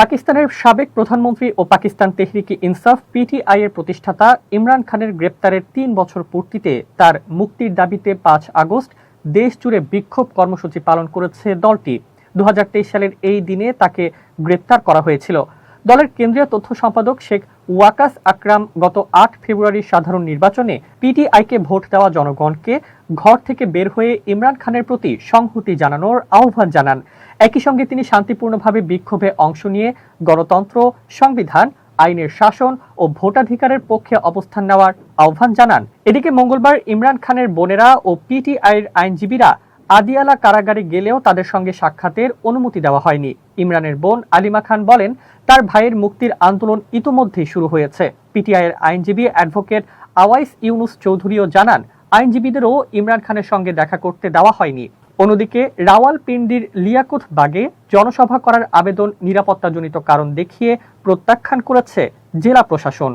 পাকিস্তানের সাবেক প্রধানমন্ত্রী ও পাকিস্তান তেহরিকে ইনসাফ পিটিআই এর প্রতিষ্ঠাতা ইমরান খানের গ্রেপ্তারের ৩ বছর পূর্তিতে তার মুক্তির দাবিতে ৫ আগস্ট দেশ জুড়ে বিক্ষোভ কর্মসূচি পালন করেছে দলটি। ২০২৩ সালের এই দিনে তাকে গ্রেপ্তার করা হয়েছিল। দলের কেন্দ্রীয় তথ্য সম্পাদক শেখ ওয়াকাস আকরাম গত ৮ ফেব্রুয়ারির সাধারণ নির্বাচনে পিটিআইকে ভোট দেওয়া জনগণকে ঘর থেকে বের হয়ে ইমরান খানের প্রতি সংহতি জানানোর আহ্বান জানান। একই সঙ্গে তিনি শান্তিপূর্ণভাবে বিক্ষোভে অংশ নিয়ে গণতন্ত্র, সংবিধান, আইনের শাসন ও ভোটাধিকারের পক্ষে অবস্থান নেওয়ার আহ্বান জানান। এদিকে মঙ্গলবার ইমরান খানের বোনেরা ও পিটিআইয়ের আইনজীবীরা আদিয়ালা কারাগারে গেলেও তাদের সঙ্গে সাক্ষাতের অনুমতি দেওয়া হয়নি। ইমরানের বোন আলিমা খান বলেন, তার ভাইয়ের মুক্তির আন্দোলন ইতোমধ্যেই শুরু হয়েছে। পিটিআইয়ের আইনজীবী অ্যাডভোকেট আওয়াইস ইউনুস চৌধুরীও জানান, আইনজীবীদেরও ইমরান খানের সঙ্গে দেখা করতে দেওয়া হয়নি। অন্যদিকে রাওয়ালপিন্ডির লিয়াকত বাগে জনসভা করার আবেদন নিরাপত্তাজনিত কারণ দেখিয়ে প্রত্যাখ্যান করেছে জেলা প্রশাসন।